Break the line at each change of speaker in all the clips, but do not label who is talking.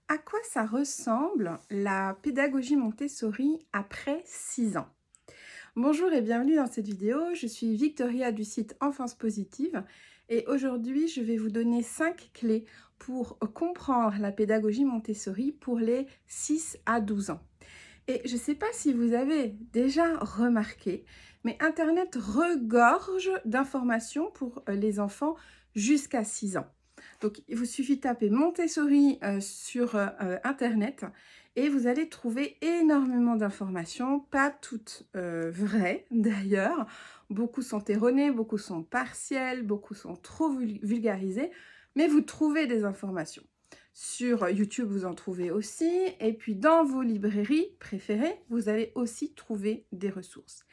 À quoi ça ressemble la pédagogie Montessori après 6 ans? Bonjour et bienvenue dans cette vidéo. Je suis Victoria du site Enfance Positive et aujourd'hui je vais vous donner 5 clés pour comprendre la pédagogie Montessori pour les 6 à 12 ans. Et je ne sais pas si vous avez déjà remarqué, mais Internet regorge d'informations pour les enfants jusqu'à 6 ans. Donc, il vous suffit de taper Montessori sur Internet et vous allez trouver énormément d'informations, pas toutes vraies d'ailleurs. Beaucoup sont erronées, beaucoup sont partielles, beaucoup sont trop vulgarisées, mais vous trouvez des informations. Sur YouTube, vous en trouvez aussi. Et puis, dans vos librairies préférées, vous allez aussi trouver des ressources.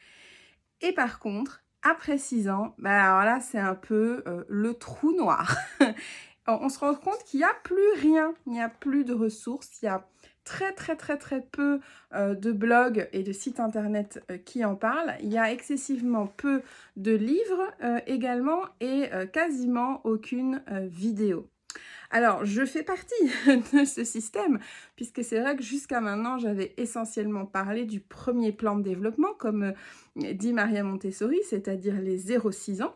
Et par contre, après 6 ans, alors là, c'est un peu le trou noir. On se rend compte qu'il n'y a plus rien, il n'y a plus de ressources, il y a très peu de blogs et de sites internet qui en parlent. Il y a excessivement peu de livres également et quasiment aucune vidéo. Alors, je fais partie de ce système, puisque c'est vrai que jusqu'à maintenant, j'avais essentiellement parlé du premier plan de développement, comme dit Maria Montessori, c'est-à-dire les 0-6 ans.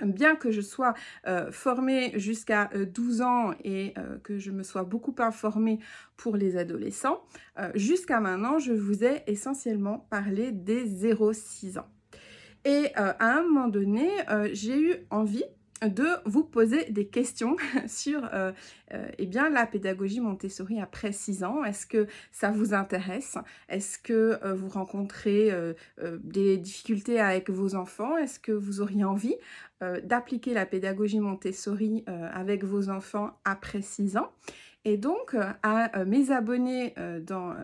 Bien que je sois formée jusqu'à 12 ans et que je me sois beaucoup informée pour les adolescents, jusqu'à maintenant, je vous ai essentiellement parlé des 0-6 ans. Et à un moment donné, j'ai eu envie de vous poser des questions sur eh bien, la pédagogie Montessori après 6 ans. Est-ce que ça vous intéresse? Est-ce que vous rencontrez des difficultés avec vos enfants? Est-ce que vous auriez envie d'appliquer la pédagogie Montessori avec vos enfants après 6 ans? Et donc, à mes abonnés dans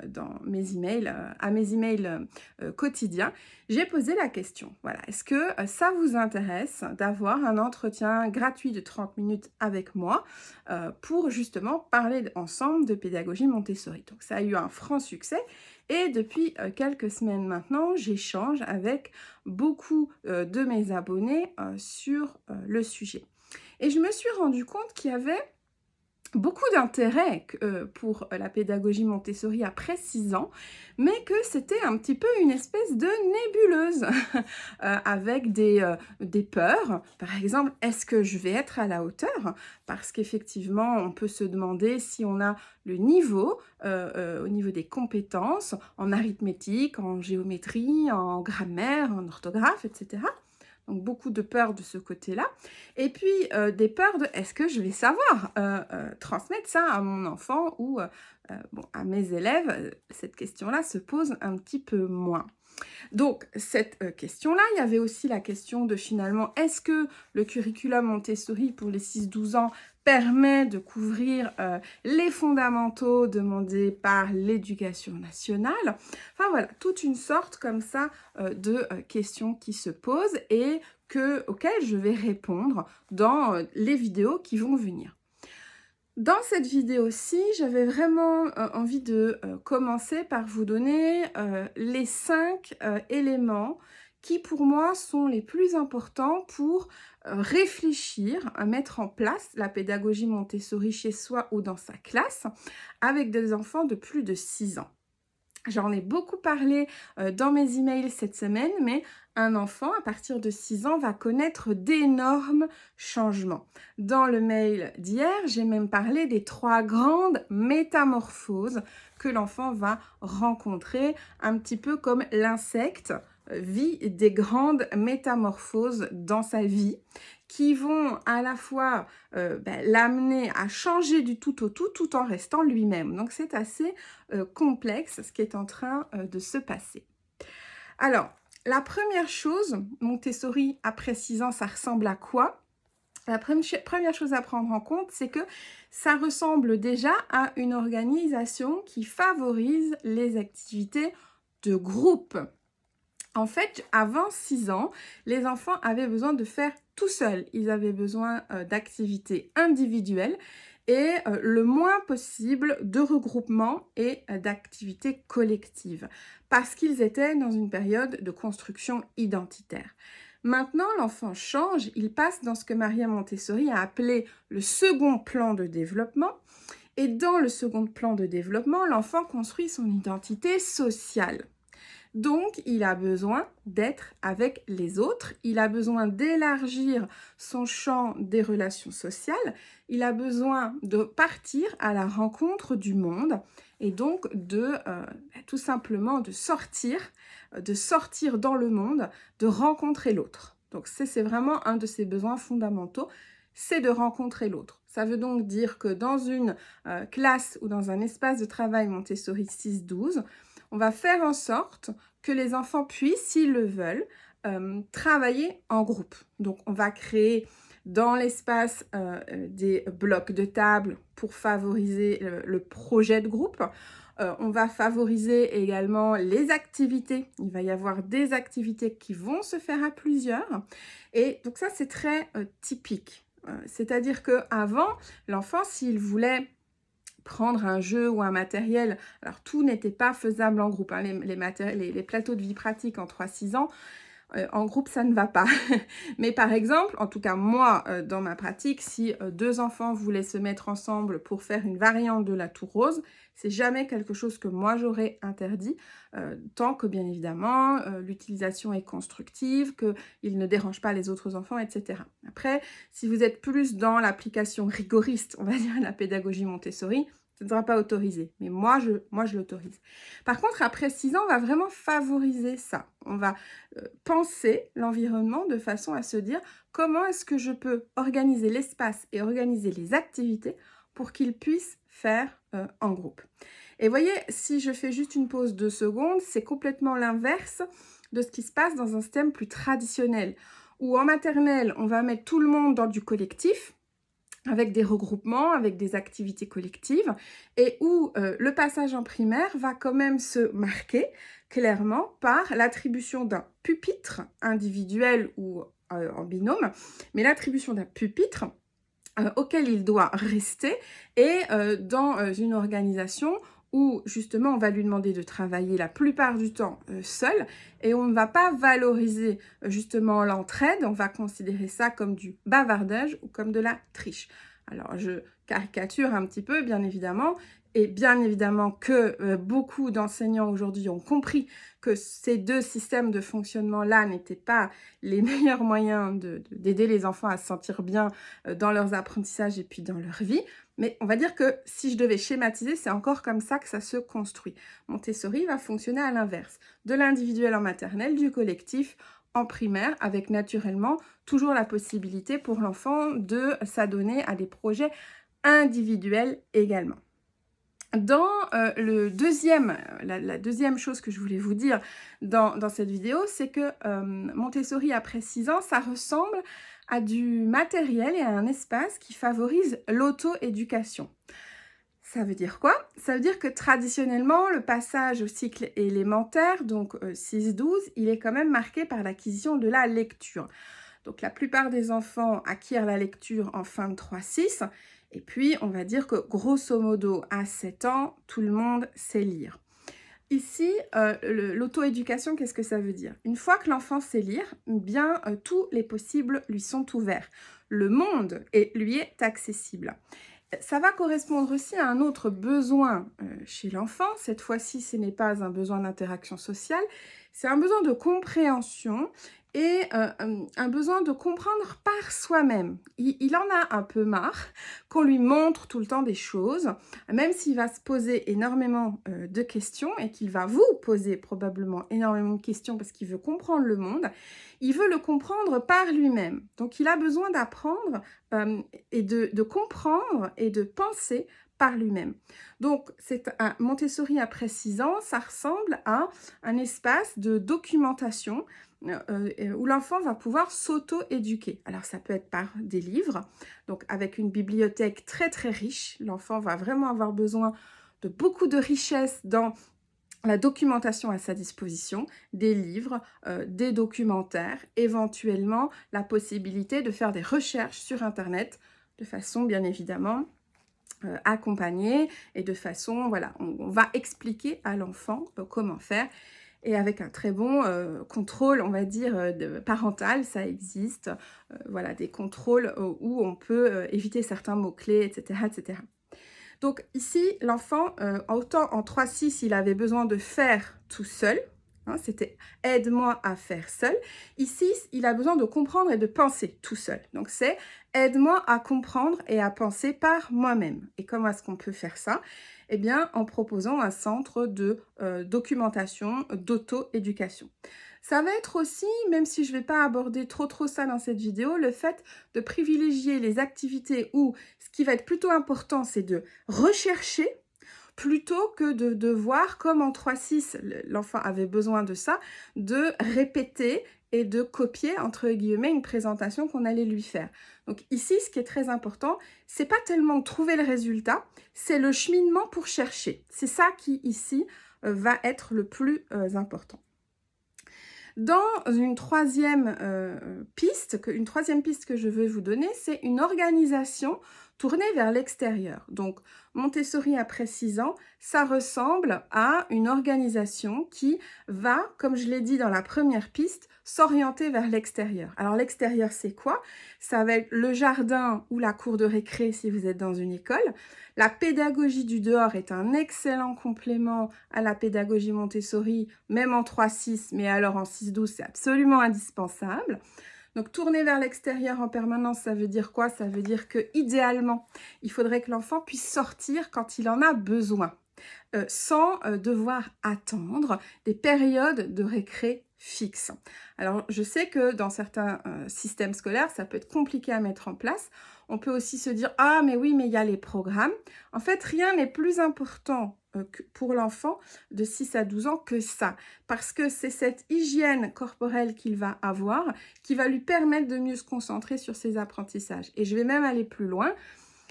mes emails, à mes emails quotidiens, j'ai posé la question. Voilà, est-ce que ça vous intéresse d'avoir un entretien gratuit de 30 minutes avec moi pour justement parler ensemble de pédagogie Montessori? Donc, ça a eu un franc succès. Et depuis quelques semaines maintenant, j'échange avec beaucoup de mes abonnés sur le sujet. Et je me suis rendu compte qu'il y avait beaucoup d'intérêt pour la pédagogie Montessori après 6 ans, mais que c'était un petit peu une espèce de nébuleuse avec des peurs. Par exemple, est-ce que je vais être à la hauteur? Parce qu'effectivement, on peut se demander si on a le niveau au niveau des compétences en arithmétique, en géométrie, en grammaire, en orthographe, etc. Donc, beaucoup de peur de ce côté-là. Et puis, des peurs de est-ce que je vais savoir transmettre ça à mon enfant ou bon, à mes élèves? Cette question-là se pose un petit peu moins. Donc, cette question-là, il y avait aussi la question de finalement, est-ce que le curriculum Montessori pour les 6-12 ans permet de couvrir les fondamentaux demandés par l'éducation nationale? Enfin voilà, toute une sorte comme ça de questions qui se posent et auxquelles je vais répondre dans les vidéos qui vont venir. Dans cette vidéo-ci, j'avais vraiment envie de commencer par vous donner les 5 éléments qui pour moi sont les plus importants pour réfléchir à mettre en place la pédagogie Montessori chez soi ou dans sa classe avec des enfants de plus de 6 ans. J'en ai beaucoup parlé dans mes emails cette semaine, mais un enfant à partir de 6 ans va connaître d'énormes changements. Dans le mail d'hier, j'ai même parlé des 3 grandes métamorphoses que l'enfant va rencontrer, un petit peu comme l'insecte vit des grandes métamorphoses dans sa vie qui vont à la fois l'amener à changer du tout au tout en restant lui-même. Donc c'est assez complexe ce qui est en train de se passer. Alors, la première chose, Montessori après 6 ans, ça ressemble à quoi? La première chose à prendre en compte, c'est que ça ressemble déjà à une organisation qui favorise les activités de groupe. En fait, avant 6 ans, les enfants avaient besoin de faire tout seuls. Ils avaient besoin d'activités individuelles et le moins possible de regroupement et d'activités collectives parce qu'ils étaient dans une période de construction identitaire. Maintenant, l'enfant change, il passe dans ce que Maria Montessori a appelé le second plan de développement Et dans le second plan de développement, l'enfant construit son identité sociale. Donc, il a besoin d'être avec les autres, il a besoin d'élargir son champ des relations sociales, il a besoin de partir à la rencontre du monde et donc de tout simplement de sortir dans le monde, de rencontrer l'autre. Donc, c'est vraiment un de ses besoins fondamentaux, c'est de rencontrer l'autre. Ça veut donc dire que dans une classe ou dans un espace de travail Montessori 6-12, on va faire en sorte que les enfants puissent, s'ils le veulent, travailler en groupe. Donc, on va créer dans l'espace des blocs de table pour favoriser le projet de groupe. On va favoriser également les activités. Il va y avoir des activités qui vont se faire à plusieurs. Et donc ça, c'est très typique. C'est-à-dire qu'avant, l'enfant, s'il voulait prendre un jeu ou un matériel, alors tout n'était pas faisable en groupe, hein, les plateaux de vie pratique en 3-6 ans, en groupe ça ne va pas. Mais par exemple, en tout cas moi dans ma pratique, si deux enfants voulaient se mettre ensemble pour faire une variante de la tour rose, c'est jamais quelque chose que moi j'aurais interdit, tant que bien évidemment l'utilisation est constructive, qu'il ne dérange pas les autres enfants, etc. Après, si vous êtes plus dans l'application rigoriste, on va dire la pédagogie Montessori, ce ne sera pas autorisé, mais moi je l'autorise. Par contre, après 6 ans, on va vraiment favoriser ça. On va penser l'environnement de façon à se dire comment est-ce que je peux organiser l'espace et organiser les activités pour qu'ils puissent faire en groupe. Et voyez, si je fais juste une pause 2 secondes, c'est complètement l'inverse de ce qui se passe dans un système plus traditionnel, où en maternelle, on va mettre tout le monde dans du collectif, avec des regroupements, avec des activités collectives, et où le passage en primaire va quand même se marquer clairement par l'attribution d'un pupitre individuel ou en binôme, mais l'attribution d'un pupitre auquel il doit rester et dans une organisation où justement on va lui demander de travailler la plupart du temps seul et on ne va pas valoriser justement l'entraide, on va considérer ça comme du bavardage ou comme de la triche. Alors je caricature un petit peu bien évidemment, et bien évidemment que beaucoup d'enseignants aujourd'hui ont compris que ces deux systèmes de fonctionnement-là n'étaient pas les meilleurs moyens d'aider les enfants à se sentir bien dans leurs apprentissages et puis dans leur vie. Mais on va dire que si je devais schématiser, c'est encore comme ça que ça se construit. Montessori va fonctionner à l'inverse, de l'individuel en maternelle, du collectif en primaire, avec naturellement toujours la possibilité pour l'enfant de s'adonner à des projets individuels également. Dans la deuxième chose que je voulais vous dire dans cette vidéo, c'est que Montessori après 6 ans, ça ressemble à du matériel et à un espace qui favorise l'auto-éducation. Ça veut dire quoi? Ça veut dire que traditionnellement, le passage au cycle élémentaire, donc 6-12, il est quand même marqué par l'acquisition de la lecture. Donc la plupart des enfants acquièrent la lecture en fin de 3-6, et puis on va dire que grosso modo à 7 ans, tout le monde sait lire. Ici, l'auto-éducation, qu'est-ce que ça veut dire? Une fois que l'enfant sait lire, bien tous les possibles lui sont ouverts. Le monde lui est accessible. Ça va correspondre aussi à un autre besoin chez l'enfant. Cette fois-ci, ce n'est pas un besoin d'interaction sociale, c'est un besoin de compréhension et un besoin de comprendre par soi-même. Il en a un peu marre qu'on lui montre tout le temps des choses, même s'il va se poser énormément de questions et qu'il va vous poser probablement énormément de questions parce qu'il veut comprendre le monde, il veut le comprendre par lui-même. Donc il a besoin d'apprendre et de comprendre et de penser par lui-même. Donc, c'est un Montessori après 6 ans, ça ressemble à un espace de documentation où l'enfant va pouvoir s'auto-éduquer. Alors, ça peut être par des livres, donc avec une bibliothèque très très riche. L'enfant va vraiment avoir besoin de beaucoup de richesse dans la documentation à sa disposition, des livres, des documentaires, éventuellement la possibilité de faire des recherches sur Internet de façon bien évidemment accompagnée et de façon, voilà, on va expliquer à l'enfant comment faire et avec un très bon contrôle, on va dire, parental, ça existe, voilà, des contrôles où on peut éviter certains mots-clés, etc., etc. Donc ici, l'enfant, autant en 3-6, il avait besoin de faire tout seul, hein, c'était « aide-moi à faire seul ». Ici, il a besoin de comprendre et de penser tout seul. Donc c'est « aide-moi à comprendre et à penser par moi-même ». Et comment est-ce qu'on peut faire ça? Eh bien, en proposant un centre de documentation, d'auto-éducation. Ça va être aussi, même si je ne vais pas aborder trop ça dans cette vidéo, le fait de privilégier les activités où ce qui va être plutôt important, c'est de rechercher plutôt que de voir, comme en 3-6, l'enfant avait besoin de ça, de répéter et de copier, entre guillemets, une présentation qu'on allait lui faire. Donc ici, ce qui est très important, c'est pas tellement de trouver le résultat, c'est le cheminement pour chercher. C'est ça qui, ici, va être le plus important. Dans une troisième piste que je veux vous donner, c'est une organisation tournée vers l'extérieur. Donc, Montessori après 6 ans, ça ressemble à une organisation qui va, comme je l'ai dit dans la première piste, s'orienter vers l'extérieur. Alors, l'extérieur, c'est quoi? Ça va être le jardin ou la cour de récré si vous êtes dans une école. La pédagogie du dehors est un excellent complément à la pédagogie Montessori, même en 3-6, mais alors en 6-12, c'est absolument indispensable. Donc, tourner vers l'extérieur en permanence, ça veut dire quoi? Ça veut dire que idéalement, il faudrait que l'enfant puisse sortir quand il en a besoin, sans devoir attendre des périodes de récré fixes. Alors, je sais que dans certains systèmes scolaires, ça peut être compliqué à mettre en place. On peut aussi se dire « Ah, mais oui, mais il y a les programmes ». En fait, rien n'est plus important pour l'enfant de 6 à 12 ans que ça, parce que c'est cette hygiène corporelle qu'il va avoir qui va lui permettre de mieux se concentrer sur ses apprentissages. Et je vais même aller plus loin.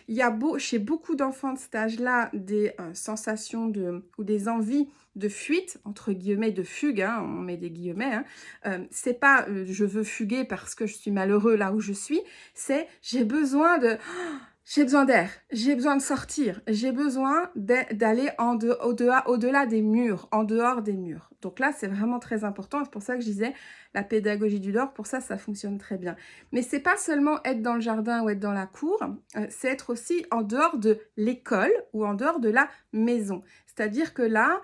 Il y a chez beaucoup d'enfants de cet âge-là des sensations ou des envies de fuite, entre guillemets de fugue, hein, on met des guillemets, hein. C'est pas je veux fuguer parce que je suis malheureux là où je suis, c'est j'ai besoin d'air, j'ai besoin de sortir, j'ai besoin d'aller au-delà des murs, en dehors des murs. Donc là, c'est vraiment très important. C'est pour ça que je disais la pédagogie du dehors, pour ça, ça fonctionne très bien. Mais c'est pas seulement être dans le jardin ou être dans la cour, c'est être aussi en dehors de l'école ou en dehors de la maison. C'est-à-dire que là,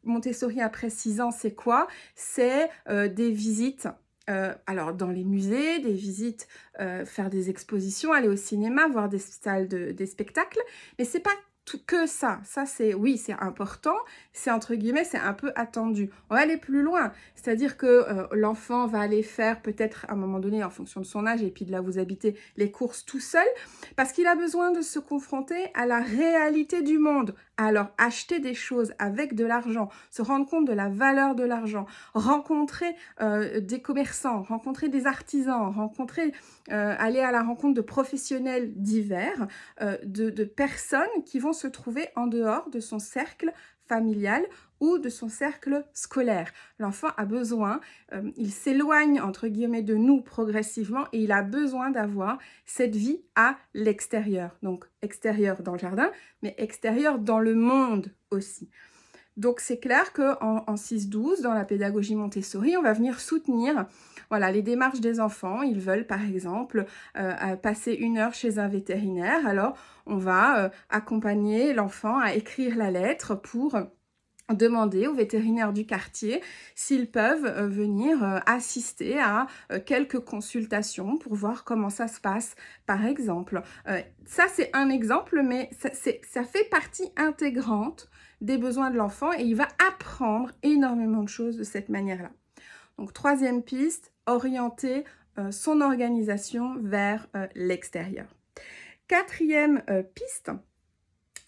Montessori après 6 ans, c'est quoi? C'est des visites. Alors, dans les musées, des visites, faire des expositions, aller au cinéma, voir des salles, des spectacles, mais c'est pas que ça. Ça, oui, c'est important, c'est entre guillemets, c'est un peu attendu. On va aller plus loin, c'est-à-dire que l'enfant va aller faire peut-être à un moment donné, en fonction de son âge, et puis de là où vous habitez, les courses tout seul, parce qu'il a besoin de se confronter à la réalité du monde. Alors, acheter des choses avec de l'argent, se rendre compte de la valeur de l'argent, rencontrer des commerçants, rencontrer des artisans, aller à la rencontre de professionnels divers, de personnes qui vont se trouver en dehors de son cercle familial ou de son cercle scolaire. L'enfant a besoin, il s'éloigne entre guillemets de nous progressivement et il a besoin d'avoir cette vie à l'extérieur. Donc extérieur dans le jardin, mais extérieur dans le monde aussi. Donc, c'est clair qu'en 6-12, dans la pédagogie Montessori, on va venir soutenir voilà, les démarches des enfants. Ils veulent, par exemple, passer 1 heure chez un vétérinaire. Alors, on va accompagner l'enfant à écrire la lettre pour demander aux vétérinaires du quartier s'ils peuvent venir assister à quelques consultations pour voir comment ça se passe, par exemple. Ça, c'est un exemple, mais ça fait partie intégrante des besoins de l'enfant et il va apprendre énormément de choses de cette manière-là. Donc, troisième piste, orienter son organisation vers l'extérieur. Quatrième piste,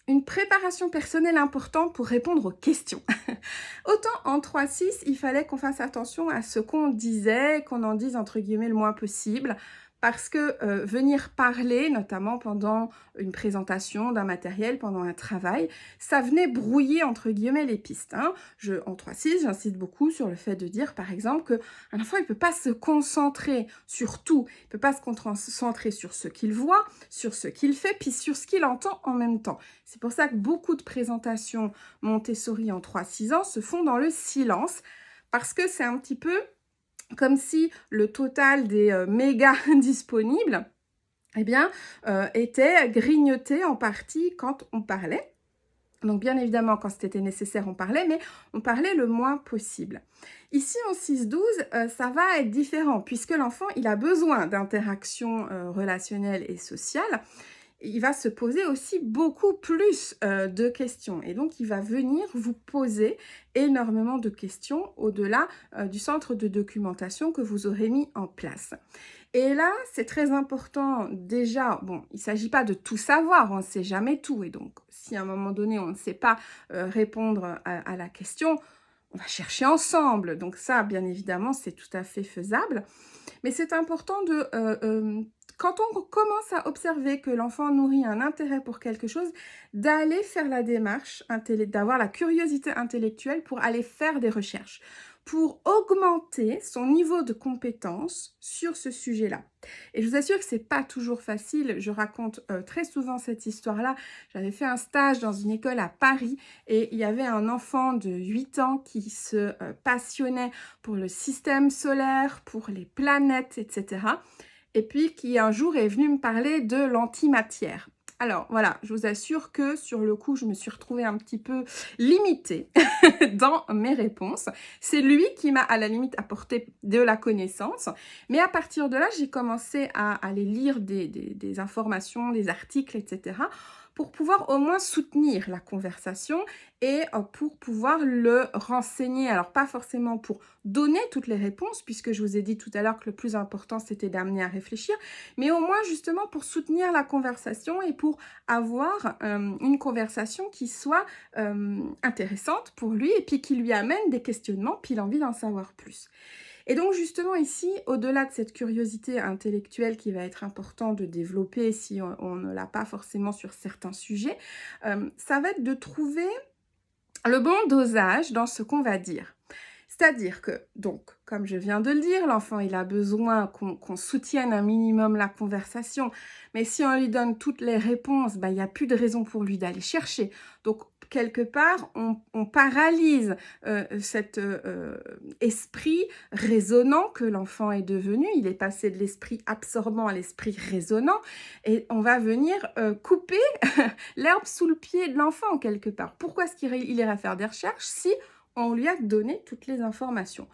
une préparation personnelle importante pour répondre aux questions. Autant en 3-6, il fallait qu'on fasse attention à ce qu'on disait, qu'on en dise entre guillemets le moins possible, parce que venir parler, notamment pendant une présentation d'un matériel, pendant un travail, ça venait brouiller entre guillemets les pistes. Hein. En 3-6, j'insiste beaucoup sur le fait de dire par exemple qu'un enfant il ne peut pas se concentrer sur tout, il ne peut pas se concentrer sur ce qu'il voit, sur ce qu'il fait, puis sur ce qu'il entend en même temps. C'est pour ça que beaucoup de présentations Montessori en 3-6 ans se font dans le silence, parce que c'est un petit peu comme si le total des mégas disponibles eh bien, était grignoté en partie quand on parlait. Donc bien évidemment, quand c'était nécessaire, on parlait, mais on parlait le moins possible. Ici, en 6-12, ça va être différent, puisque l'enfant, il a besoin d'interaction relationnelle et sociale. Il va se poser aussi beaucoup plus de questions. Et donc, il va venir vous poser énormément de questions au-delà du centre de documentation que vous aurez mis en place. Et là, c'est très important déjà, bon, il ne s'agit pas de tout savoir, on ne sait jamais tout. Et donc, si à un moment donné, on ne sait pas répondre à la question, on va chercher ensemble. Donc ça, bien évidemment, c'est tout à fait faisable. Mais c'est important de, quand on commence à observer que l'enfant nourrit un intérêt pour quelque chose, d'aller faire la démarche, d'avoir la curiosité intellectuelle pour aller faire des recherches, pour augmenter son niveau de compétence sur ce sujet-là. Et je vous assure que c'est pas toujours facile. Je raconte très souvent cette histoire-là. J'avais fait un stage dans une école à Paris et il y avait un enfant de 8 ans qui se passionnait pour le système solaire, pour les planètes, etc. Et puis qui un jour est venu me parler de l'antimatière. Alors voilà, je vous assure que sur le coup, je me suis retrouvée un petit peu limitée dans mes réponses. C'est lui qui m'a à la limite apporté de la connaissance. Mais à partir de là, j'ai commencé à aller lire des informations, des articles, etc. pour pouvoir au moins soutenir la conversation et pour pouvoir le renseigner. Alors pas forcément pour donner toutes les réponses, puisque je vous ai dit tout à l'heure que le plus important c'était d'amener à réfléchir, mais au moins justement pour soutenir la conversation et pour avoir une conversation qui soit intéressante pour lui et puis qui lui amène des questionnements, puis il a envie d'en savoir plus. Et donc justement ici, au-delà de cette curiosité intellectuelle qui va être important de développer si on ne l'a pas forcément sur certains sujets, ça va être de trouver le bon dosage dans ce qu'on va dire. C'est-à-dire que, donc, comme je viens de le dire, l'enfant, il a besoin qu'on soutienne un minimum la conversation. Mais si on lui donne toutes les réponses, il n'y a plus de raison pour lui d'aller chercher. Donc, quelque part, on paralyse cet esprit raisonnant que l'enfant est devenu. Il est passé de l'esprit absorbant à l'esprit raisonnant. Et on va venir couper l'herbe sous le pied de l'enfant, quelque part. Pourquoi est-ce qu'il irait faire des recherches si on lui a donné toutes les informations?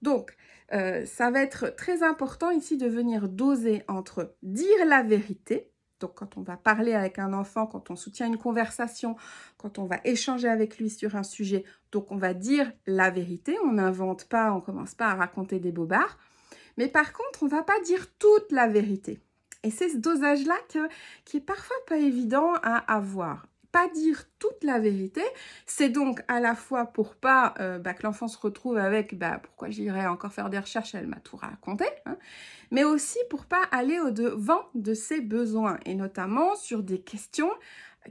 Donc, ça va être très important ici de venir doser entre dire la vérité. Donc, quand on va parler avec un enfant, quand on soutient une conversation, quand on va échanger avec lui sur un sujet, donc on va dire la vérité, on n'invente pas, on ne commence pas à raconter des bobards. Mais par contre, on ne va pas dire toute la vérité. Et c'est ce dosage-là qui est parfois pas évident à avoir. Pas dire toute la vérité, c'est donc à la fois pour pas que l'enfant se retrouve avec pourquoi j'irais encore faire des recherches, elle m'a tout raconté, hein, mais aussi pour pas aller au-devant de ses besoins, et notamment sur des questions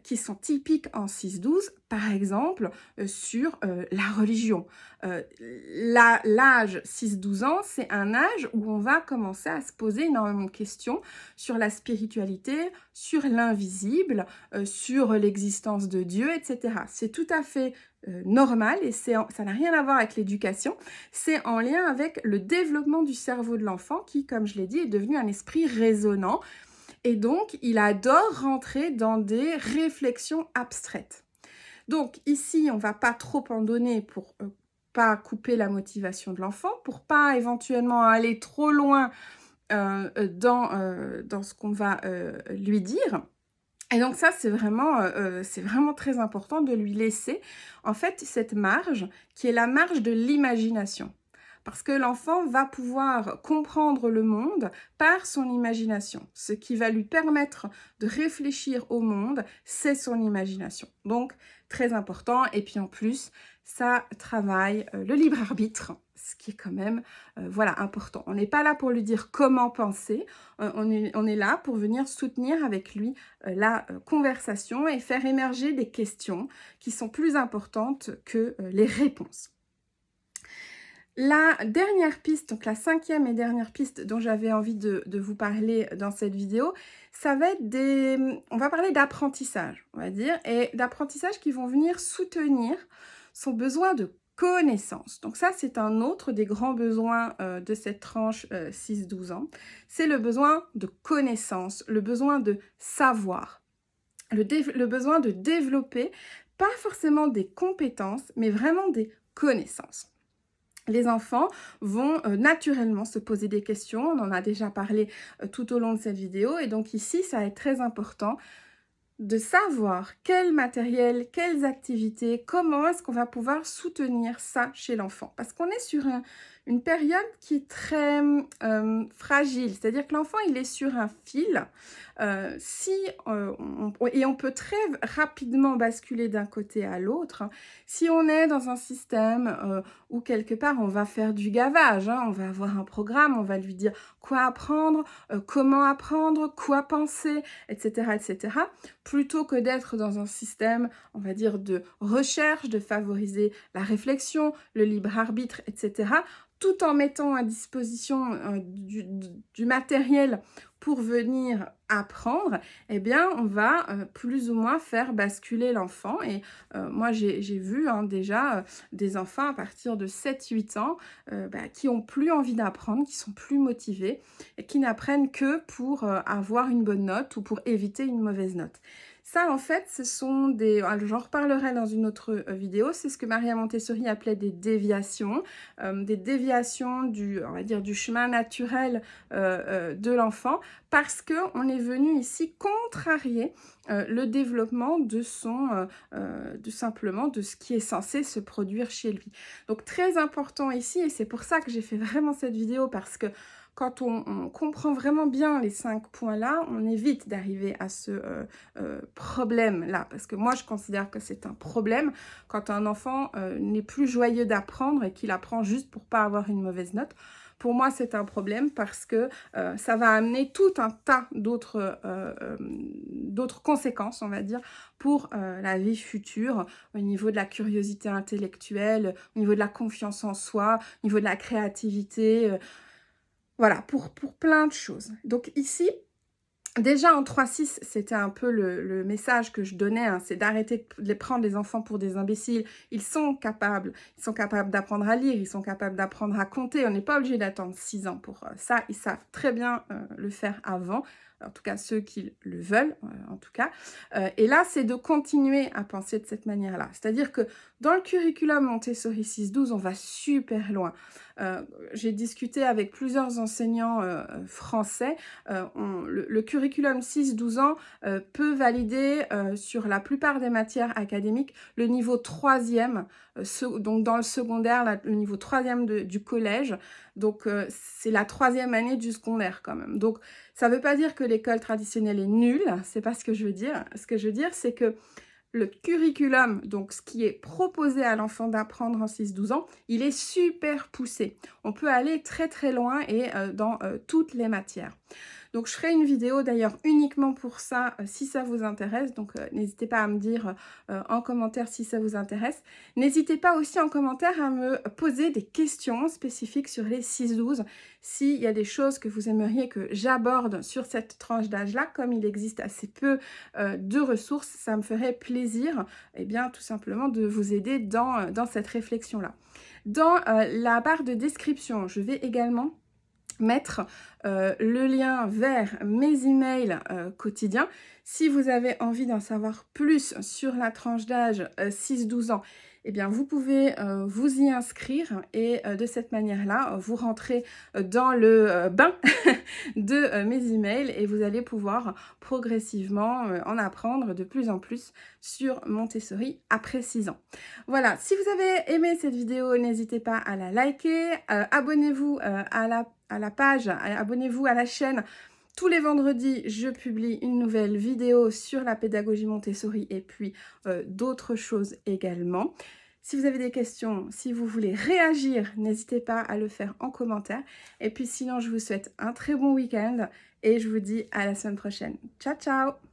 qui sont typiques en 6-12, par exemple sur la religion. L'âge 6-12 ans, c'est un âge où on va commencer à se poser énormément de questions sur la spiritualité, sur l'invisible, sur l'existence de Dieu, etc. C'est tout à fait normal et ça n'a rien à voir avec l'éducation, c'est en lien avec le développement du cerveau de l'enfant qui, comme je l'ai dit, est devenu un esprit raisonnant. Et donc, il adore rentrer dans des réflexions abstraites. Donc, ici, on ne va pas trop en donner pour pas couper la motivation de l'enfant, pour pas éventuellement aller trop loin dans ce qu'on va lui dire. Et donc ça, c'est vraiment très important de lui laisser, en fait, cette marge qui est la marge de l'imagination. Parce que l'enfant va pouvoir comprendre le monde par son imagination. Ce qui va lui permettre de réfléchir au monde, c'est son imagination. Donc, très important. Et puis en plus, ça travaille le libre arbitre, ce qui est quand même important. On n'est pas là pour lui dire comment penser, on est là pour venir soutenir avec lui la conversation et faire émerger des questions qui sont plus importantes que les réponses. La dernière piste, donc la 5e et dernière piste dont j'avais envie de vous parler dans cette vidéo, ça va être on va parler d'apprentissage, on va dire, et d'apprentissage qui vont venir soutenir son besoin de connaissance. Donc ça, c'est un autre des grands besoins de cette tranche 6-12 ans. C'est le besoin de connaissance, le besoin de savoir, le besoin de développer, pas forcément des compétences, mais vraiment des connaissances. Les enfants vont naturellement se poser des questions, on en a déjà parlé tout au long de cette vidéo, et donc ici, ça est très important de savoir quel matériel, quelles activités, comment est-ce qu'on va pouvoir soutenir ça chez l'enfant. Parce qu'on est sur une période qui est très fragile, c'est-à-dire que l'enfant, il est sur un fil. Et on peut très rapidement basculer d'un côté à l'autre. Si on est dans un système où quelque part, on va faire du gavage, on va avoir un programme, on va lui dire quoi apprendre, comment apprendre, quoi penser, etc., etc., plutôt que d'être dans un système, on va dire, de recherche, de favoriser la réflexion, le libre arbitre, etc., tout en mettant à disposition du matériel pour venir apprendre, eh bien, on va plus ou moins faire basculer l'enfant. Et moi, j'ai vu déjà des enfants à partir de 7-8 ans qui n'ont plus envie d'apprendre, qui sont plus motivés et qui n'apprennent que pour avoir une bonne note ou pour éviter une mauvaise note. Ça, en fait, ce sont des... J'en reparlerai dans une autre vidéo. C'est ce que Maria Montessori appelait des déviations on va dire, du chemin naturel de l'enfant, parce qu'on est venu ici contrarier le développement de simplement de ce qui est censé se produire chez lui. Donc, très important ici, et c'est pour ça que j'ai fait vraiment cette vidéo, parce que quand on comprend vraiment bien les 5 points-là, on évite d'arriver à ce problème-là. Parce que moi, je considère que c'est un problème quand un enfant n'est plus joyeux d'apprendre et qu'il apprend juste pour pas avoir une mauvaise note. Pour moi, c'est un problème parce que ça va amener tout un tas d'autres conséquences, on va dire, pour la vie future, au niveau de la curiosité intellectuelle, au niveau de la confiance en soi, au niveau de la créativité, voilà, pour plein de choses. Donc ici, déjà en 3-6, c'était un peu le message que je donnais, c'est d'arrêter de prendre les enfants pour des imbéciles. Ils sont capables d'apprendre à lire, ils sont capables d'apprendre à compter. On n'est pas obligé d'attendre 6 ans pour ça. Ils savent très bien le faire avant. En tout cas, ceux qui le veulent, en tout cas. Et là, c'est de continuer à penser de cette manière-là. C'est-à-dire que dans le curriculum Montessori 6-12, on va super loin. J'ai discuté avec plusieurs enseignants français. Le curriculum 6-12 ans peut valider sur la plupart des matières académiques le niveau 3e, donc dans le secondaire, le niveau 3e du collège. Donc, c'est la 3e année du secondaire quand même. Donc, ça ne veut pas dire que l'école traditionnelle est nulle, c'est pas ce que je veux dire. Ce que je veux dire, c'est que le curriculum, donc ce qui est proposé à l'enfant d'apprendre en 6-12 ans, il est super poussé. On peut aller très très loin et dans toutes les matières. Donc je ferai une vidéo d'ailleurs uniquement pour ça, si ça vous intéresse. Donc n'hésitez pas à me dire en commentaire si ça vous intéresse. N'hésitez pas aussi en commentaire à me poser des questions spécifiques sur les 6-12. S'il y a des choses que vous aimeriez que j'aborde sur cette tranche d'âge-là, comme il existe assez peu de ressources, ça me ferait plaisir, eh bien, tout simplement de vous aider dans cette réflexion-là. Dans la barre de description, je vais également mettre le lien vers mes emails quotidiens. Si vous avez envie d'en savoir plus sur la tranche d'âge 6-12 ans, eh bien, vous pouvez vous y inscrire et de cette manière-là, vous rentrez dans le bain de mes emails et vous allez pouvoir progressivement en apprendre de plus en plus sur Montessori après 6 ans. Voilà, si vous avez aimé cette vidéo, n'hésitez pas à la liker, abonnez-vous à la page, abonnez-vous à la chaîne. Tous les vendredis, je publie une nouvelle vidéo sur la pédagogie Montessori et puis d'autres choses également. Si vous avez des questions, si vous voulez réagir, n'hésitez pas à le faire en commentaire. Et puis sinon, je vous souhaite un très bon week-end et je vous dis à la semaine prochaine. Ciao, ciao!